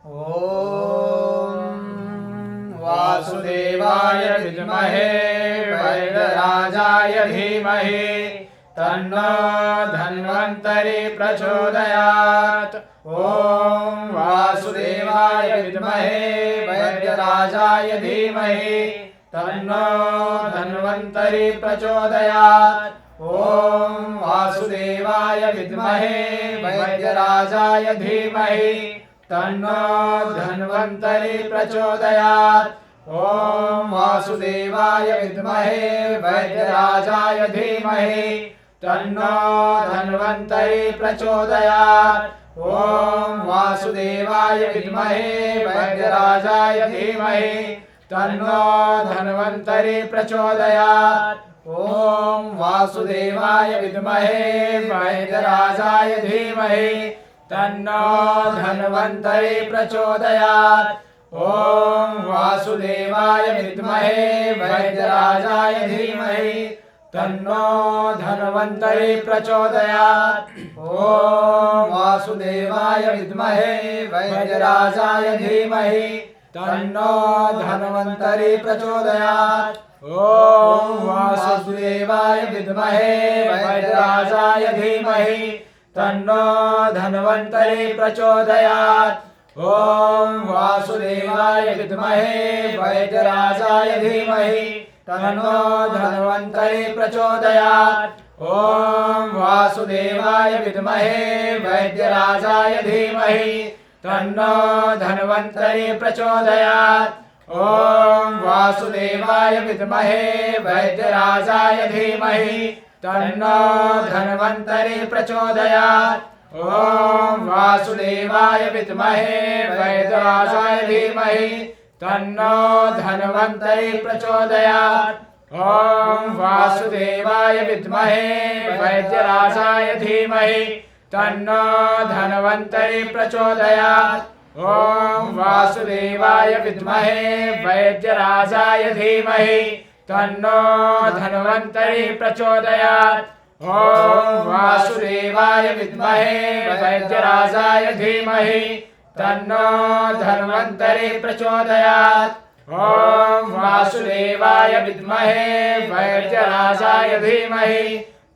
ॐ वासुदेवाय विद्महे वैदराजाय धीमहि तन्नो धन्वन्तरि प्रचोदयात्। ॐ वासुदेवाय विद्महे वैदराजाय धीमहि तन्नो धन्वन्तरि प्रचोदयात्। ॐ वासुदेवाय विद्महे वैद्यराजाय धीमहि तन्नो धन्वन्तरि प्रचोदयात्। ॐ वासुदेवाय विद्महे वैद्यराजाय धीमहि तन्नो धन्वन्तरि प्रचोदयात्। ॐ वासुदेवाय विद्महे वैद्यराजाय धीमहि तन्नो धन्वन्तरि प्रचोदयात्। ॐ वासुदेवाय विद्महे वैद्यराजाय धीमहि तन्नो धन्वन्तरि प्रचोदयात्। ॐ वासुदेवाय विद्महे वैद्यराजाय धीमहि तन्नो धन्वन्तरि प्रचोदयात्। ॐ वासुदेवाय विद्महे वैद्यराजाय धीमहि तन्नो धन्वन्तरि प्रचोदयात्। ॐ वासुदेवाय विद्महे वैद्यराजाय धीमहि तन्नो धन्वन्तरि प्रचोदयात्। ॐ वासुदेवाय विद्महे वैद्यराजाय धीमहि तन्नो धन्वन्तरि प्रचोदयात्। ॐ वासुदेवाय विद्महे वैद्यराजाय धीमहि तन्नो धन्वन्तरि प्रचोदयात्। ॐ वासुदेवाय विद्महे वैद्यराजाय धीमहि तन्नो धन्वन्तरि प्रचोदयात्। ॐ वासुदेवाय विद्महे वैद्यराजाय धीमहि तन्नो धन्वन्तरि प्रचोदयात्। ॐ वासुदेवाय विद्महे वैद्यराजाय धीमहि तन्नो धन्वन्तरि प्रचोदयात्। ॐ वासुदेवाय विद्महे वैद्यराजाय धीमहि तन्नो धन्वन्तरि प्रचोदयात्। ॐ वासुदेवाय विद्महे वैद्यराजाय धीमहि तन्नो धन्वन्तरि प्रचोदयात्। ॐ वासुदेवाय विद्महे वैद्यराजाय धीमहि तन्नो धन्वन्तरि प्रचोदयात्। ॐ वासुदेवाय विद्महे वैद्यराजाय धीमहि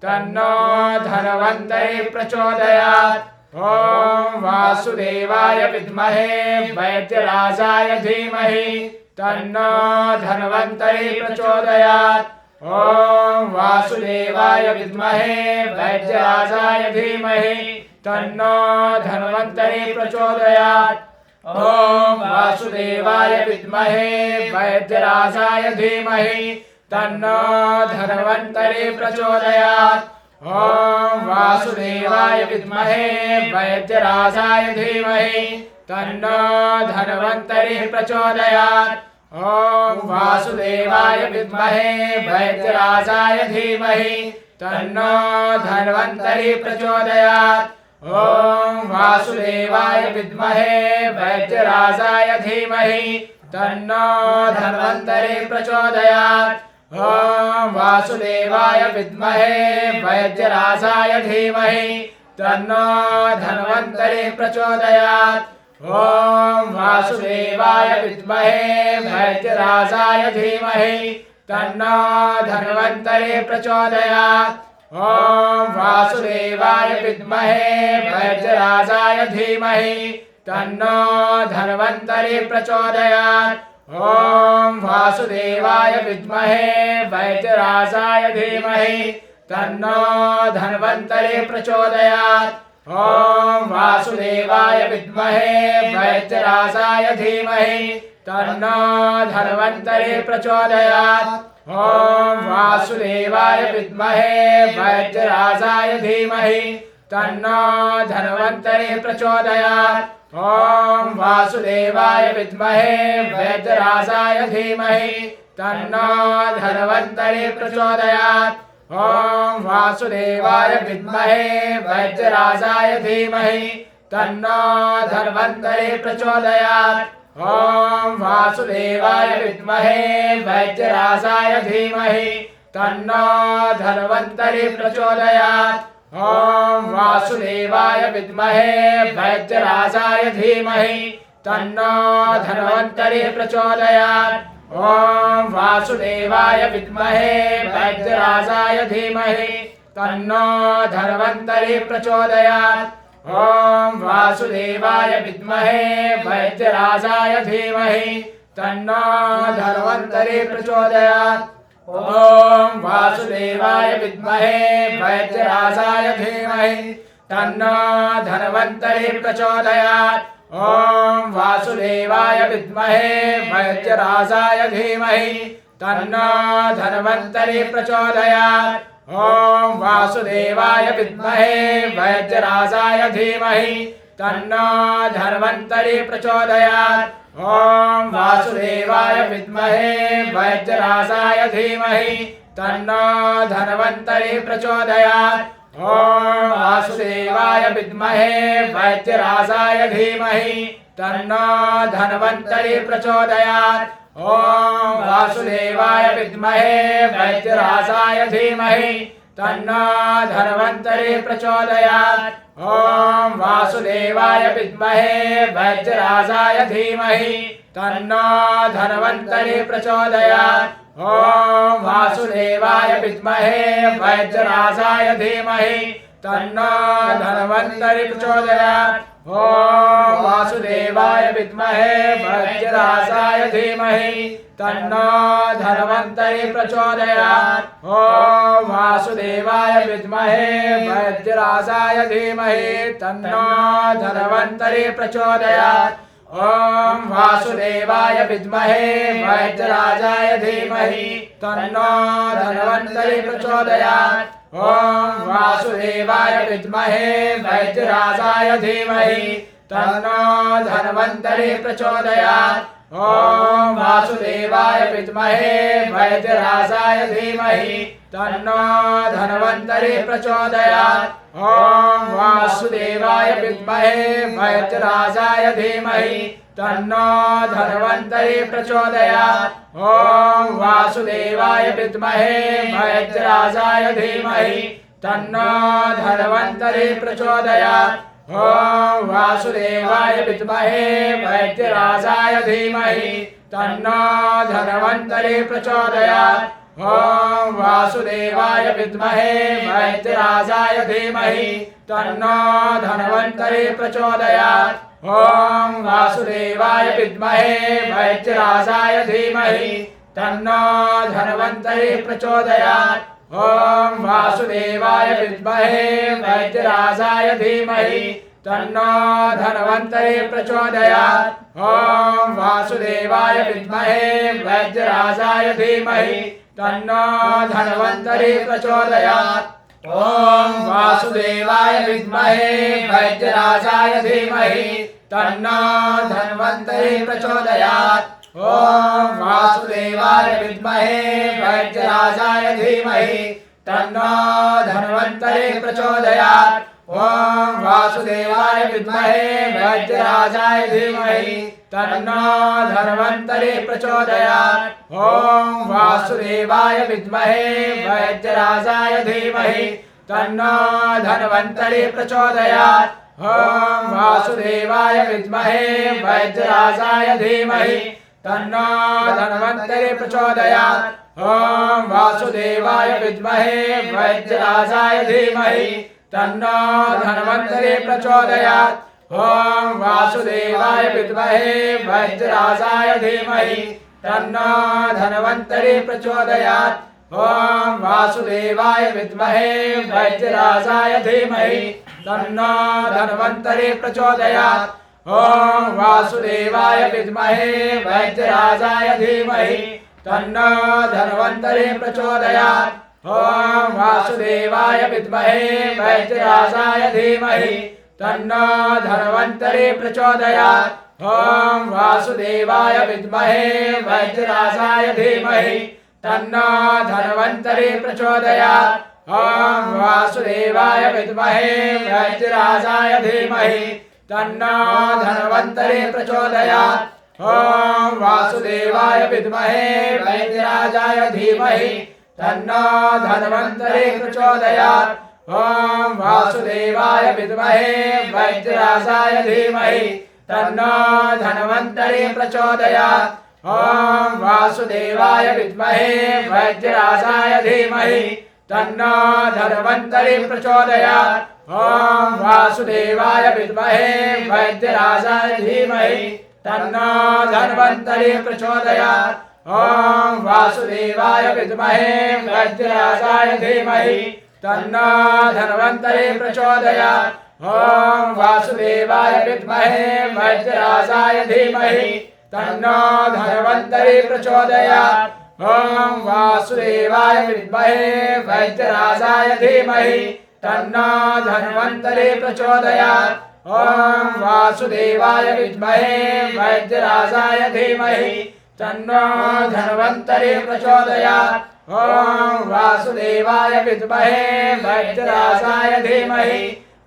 तन्नो धन्वन्तरि प्रचोदयात्। ॐ वासुदेवाय विद्महे वैद्यराजाय धीमहि तन्नो धन्वन्तरि प्रचोदयात्। ॐ वासुदेवाय विद्महे वैद्यराजाय धीमहि तन्नो धन्वन्तरि प्रचोदयात्। ॐ वासुदेवाय विद्महे वैद्यराजाय धीमहि तन्नो धन्वन्तरि प्रचोदयात्। ॐ वासुदेवाय विद्महे वैद्यराजाय धीमहि तन्नो धन्वन्तरि प्रचोदयात्। ॐ वासुदेवाय विद्महे वैद्यराजाय धीमहि तन्नो धन्वन्तरि प्रचोदयात्। ॐ वासुदेवाय विद्महे वैद्यराजाय धीमहि तन्नो धन्वन्तरि प्रचोदयात्। ॐ वासुदेवाय विद्महे वैद्यराजाय धीमहि तन्नो धन्वन्तरि प्रचोदयात्। ॐ वासुदेवाय विद्महे वैद्यराजाय धीमहि तन्नो धन्वन्तरि प्रचोदयात्। ॐ वासुदेवाय विद्महे वैद्यराजाय धीमहि तन्नो धन्वन्तरि प्रचोदयात्। ॐ वासुदेवाय विद्महे वैद्यराजाय धीमहि तन्नो धन्वन्तरि प्रचोदयात्। ॐ वासुदेवाय विद्महे वैद्यराजाय धीमहि तन्नो धन्वन्तरि प्रचोदयात्। ॐ वासुदेवाय विद्महे वैद्यराजाय धीमहि तन्नो धन्वन्तरि प्रचोदयात्। ॐ वासुदेवाय विद्महे वैद्यराजाय धीमहि तन्नो धन्वन्तरि प्रचोदयात्। ॐ वासुदेवाय विद्महे वैद्यराजाय धीमहि तन्नो धन्वन्तरि प्रचोदयात्। ॐ वासुदेवाय विद्महे वैद्यराजाय धीमहि तन्नो धन्वन्तरि प्रचोदयात्। ॐ वासुदेवाय विद्महे वैद्यराजाय धीमहि तन्नो धन्वन्तरि प्रचोदयात्। ॐ वासुदेवाय विद्महे वैद्यराजाय धीमहि तन्नो धन्वन्तरि प्रचोदयात्। ॐ वासुदेवाय विद्महे वैद्यराजाय धीमहि तन्नो धन्वन्तरि प्रचोदयात्। ॐ वासुदेवाय विद्महे वैद्यराजाय धीमहि तन्नो धन्वन्तरि प्रचोदयात्। ॐ वासुदेवाय विद्महे वैद्यराजाय धीमहि तन्नो धन्वन्तरि प्रचोदयात्। ॐ वासुदेवाय विद्महे वैद्यराजाय धीमहि तन्नो धन्वन्तरि प्रचोदयात्। ॐ वासुदेवाय विद्महे वैद्यराजाय धीमहि तन्नो धन्वन्तरि प्रचोदयात्। ॐ वासुदेवाय विद्महे वैद्यराजाय धीमहि तन्नो धन्वन्तरि प्रचोदयात्। ॐ वासुदेवाय विद्महे वैद्यराजाय धीमहि तन्नो धन्वन्तरि प्रचोदयात्। ॐ वासुदेवाय विद्महे वैद्यराजाय धीमहि तन्नो धन्वन्तरि प्रचोदयात्। ॐ वासुदेवाय विद्महे वैद्यराजाय धीमहि तन्नो धन्वन्तरि प्रचोदयात्। ॐ वासुदेवाय विद्महे वैद्यराजाय धीमहि तन्नो धन्वन्तरि प्रचोदयात्। ॐ वासुदेवाय विद्महे वैद्यराजाय धीमहि तन्नो धन्वन्तरि प्रचोदयात्। ॐ वासुदेवाय विद्महे वैद्यराजाय धीमहि तन्नो धन्वन्तरि प्रचोदयात्। ॐ वासुदेवाय विद्महे वैद्यराजाय धीमहि तन्नो धन्वन्तरि प्रचोदयात्। ॐ वासुदेवाय विद्महे वैद्यराजाय धीमहि तन्नो धन्वन्तरि प्रचोदयात्। ॐ वासुदेवाय विद्महे वैद्यराजाय धीमहि तन्नो धन्वन्तरि प्रचोदयात्। ॐ वासुदेवाय विद्महे वैद्यराजाय धीमहि तन्नो धन्वन्तरि प्रचोदयात्। ॐ वासुदेवाय विद्महे वैद्यराजाय धीमहि तन्नो धन्वन्तरि प्रचोदयात्। ॐ वासुदेवाय विद्महे वैद्यराजाय धीमहि तन्नो धन्वन्तरि प्रचोदयात्। ॐ वासुदेवाय विद्महे वैद्यराजाय धीमहि तन्नो धन्वन्तरि प्रचोदयात्। ॐ वासुदेवाय विद्महे वैद्यराजाय धीमहि तन्नो धन्वन्तरि प्रचोदयात्। ॐ वासुदेवाय विद्महे वैद्यराजाय धीमहि तन्नो धन्वन्तरि प्रचोदयात्। ॐ वासुदेवाय विद्महे वैद्यराजाय धीमहि तन्नो धन्वन्तरि प्रचोदयात्। ॐ वासुदेवाय विद्महे वैद्यराजाय धीमहि तन्नो धन्वन्तरि प्रचोदयात्। ॐ वासुदेवाय विद्महे वैद्यराजाय धीमहि तन्नो धन्वन्तरि प्रचोदयात्। ॐ वासुदेवाय विद्महे वैद्यराजाय धीमहि तन्नो धन्वन्तरि प्रचोदयात्। ॐ वासुदेवाय विद्महे वैद्यराजाय धीमहि तन्नो धन्वन्तरि प्रचोदयात्। ॐ वासुदेवाय विद्महे वैद्यराजाय धीमहि तन्नो धन्वन्तरि प्रचोदयात्। ॐ वासुदेवाय विद्महे वैद्यराजाय धीमहि तन्नो धन्वन्तरि प्रचोदयात्। ॐ वासुदेवाय विद्महे वैद्यराजाय धीमहि तन्नो धन्वन्तरि प्रचोदयात्। ॐ वासुदेवाय विद्महे वैद्यराजाय धीमहि तन्नो धन्वन्तरि प्रचोदयात्। ॐ वासुदेवाय विद्महे वैद्यराजाय धीमहि तन्नो धन्वन्तरि प्रचोदयात्। ॐ वासुदेवाय विद्महे वैद्यराजाय धीमहि तन्नो धन्वन्तरि प्रचोदयात्। ॐ वासुदेवाय विद्महे वैद्यराजाय धीमहि तन्नो धन्वन्तरि प्रचोदयात्। ॐ वासुदेवाय विद्महे वैद्यराजाय धीमहि तन्नो धन्वन्तरि प्रचोदयात् ॐ वासुदेवाय विद्महे वज्रराजाय धीमहि तन्नो धन्वन्तरि प्रचोदयात् ॐ वासुदेवाय विद्महे वज्रराजाय धीमहि तन्नो धन्वन्तरि प्रचोदयात् ॐ वासुदेवाय विद्महे वज्रराजाय धीमहि तन्नो धन्वन्तरि प्रचोदयात् ॐ वासुदेवाय विद्महे वज्रराजाय धीमहि तन्नो धन्वन्तरि प्रचोदयात् ॐ वासुदेवाय विद्महे वज्रराजाय धीमहि तन्नो धन्वन्तरि प्रचोदयात् ॐ वासुदेवाय विद्महे वज्रराजाय धीमहि तन्नो धन्वन्तरि प्रचोदयात् ॐ वासुदेवाय विद्महे वज्रराजाय धीमहि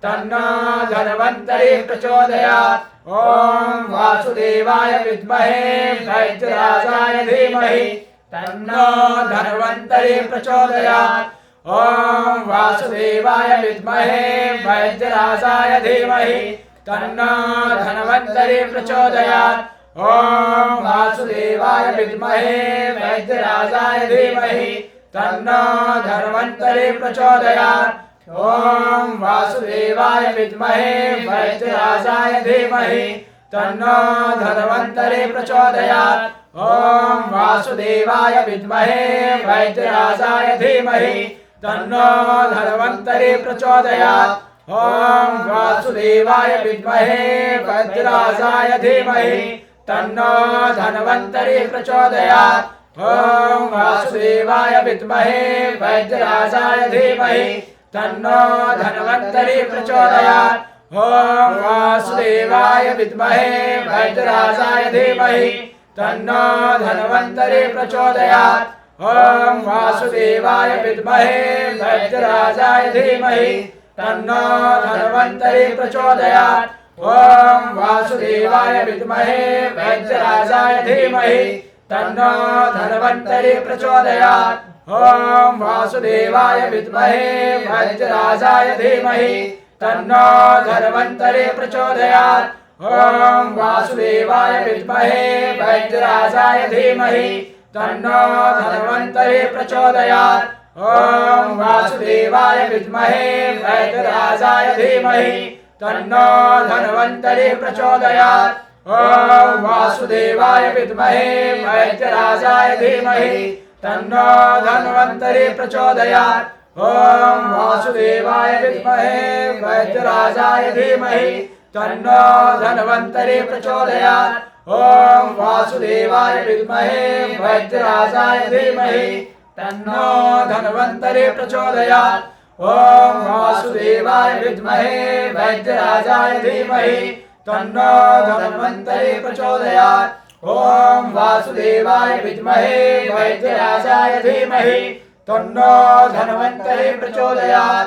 तन्नो धन्वन्तरि प्रचोदयात् ॐ वासुदेवाय विद्महे वज्रराजाय धीमहि तन्नो धन्वन्तरि प्रचोदयात् ॐ वासुदेवाय विद्महे वज्रराजाय धीमहि तन्नो धन्वन्तरि प्रचोदयात् ॐ वासुदेवाय विद्महे वज्रराजाय धीमहि तन्नो धन्वन्तरि प्रचोदयात् ॐ वासुदेवाय विद्महे वज्रराजाय धीमहि तन्नो धन्वन्तरि प्रचोदयात् ॐ वासुदेवाय विद्महे वज्रराजाय धीमहि तन्नो धन्वन्तरि प्रचोदयात् ॐ वासुदेवाय विद्महे वज्रराजाय धीमहि तन्नो धन्वन्तरि प्रचोदयात् ॐ वासुदेवाय विद्महे वज्रराजाय धीमहि तन्नो धन्वन्तरि प्रचोदयात् ॐ वासुदेवाय विद्महे वज्रराजाय धीमहि तन्नो धन्वन्तरि प्रचोदयात् ॐ वासुदेवाय विद्महे वज्रराजाय धीमहि तन्नो धन्वन्तरि प्रचोदयात् ॐ वासुदेवाय विद्महे वज्रराजाय धीमहि तन्नो धन्वन्तरि प्रचोदयात् ॐ वासुदेवाय विद्महे वज्रराजाय धीमहि तन्नो धन्वन्तरि प्रचोदयात् ॐ वासुदेवाय विद्महे वज्रराजाय धीमहि तन्नो धन्वन्तरि प्रचोदयात् ॐ वासुदेवाय विद्महे वज्रराजाय धीमहि तन्नो धन्वन्तरि प्रचोदयात् ॐ वासुदेवाय विद्महे वज्रराजाय धीमहि तन्नो धन्वन्तरि प्रचोदयात् ॐ वासुदेवाय विद्महे वज्रराजाय धीमहि तन्नो धन्वन्तरि प्रचोदयात् ॐ वासुदेवाय विद्महे वज्रराजाय धीमहि तन्नो धन्वन्तरि प्रचोदयात् ॐ वासुदेवाय विद्महे वज्रराजाय धीमहि तन्नो धन्वन्तरि प्रचोदयात् ॐ वासुदेवाय विद्महे वज्रराजाय धीमहि तन्नो धन्वन्तरि प्रचोदयात्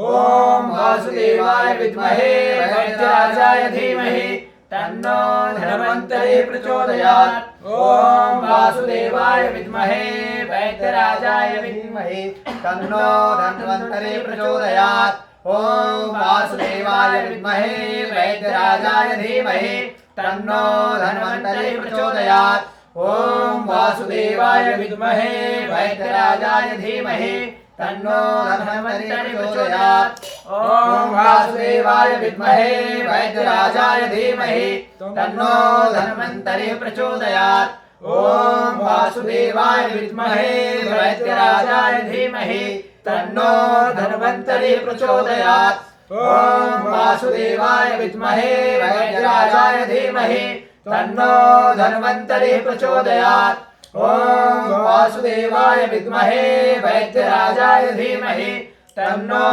ॐ वासुदेवाय विद्महे वज्रराजाय धीमहि तन्नो धन्वन्तरि प्रचोदयात् ॐ वासुदेवाय विद्महे वज्रराजाय धीमहि तन्नो धन्वन्तरि प्रचोदयात् ॐ वासुदेवाय विद्महे वज्रराजाय धीमहि तन्नो धन्वन्तरि प्रचोदयात् ॐ वासुदेवाय विद्महे वज्रराजाय धीमहि तन्नो धन्वन्तरि प्रचोदयात् ॐ वासुदेवाय विद्महे वज्रराजाय धीमहि तन्नो धन्वन्तरि प्रचोदयात् ॐ वासुदेवाय विद्महे वज्रराजाय धीमहि तन्नो धन्वन्तरि प्रचोदयात् ॐ वासुदेवाय विद्महे वज्रराजाय धीमहि तन्नो धन्वन्तरि प्रचोदयात् ॐ वासुदेवाय विद्महे वज्रराजाय धीमहि तन्नो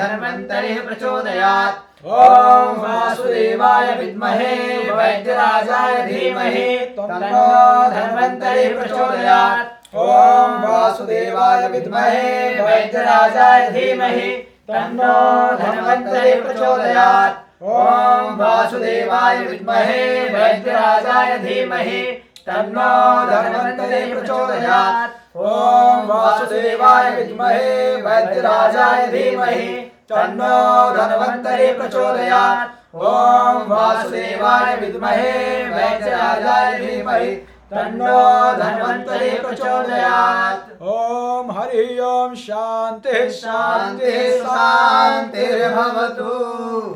धन्वन्तरि प्रचोदयात् ॐ वासुदेवाय विद्महे वज्रराजाय धीमहि तन्नो धन्वन्तरि प्रचोदयात् ॐ वासुदेवाय विद्महे वज्रराजाय धीमहि तन्नो धन्वन्तरि प्रचोदयात् ॐ वासुदेवाय विद्महे वज्रराजाय धीमहि तन्नो धन्वन्तरि प्रचोदयात् ॐ वासुदेवाय विद्महे वज्रराजाय धीमहि तन्नो धन्वन्तरि प्रचोदयात् ॐ वासुदेवाय विद्महे वैद्यराजाय धीमहि तन्नो धन्वन्तरि प्रचोदयात्। ॐ हरि ओम शान्तिः शान्तिः शान्तिर्भवतु।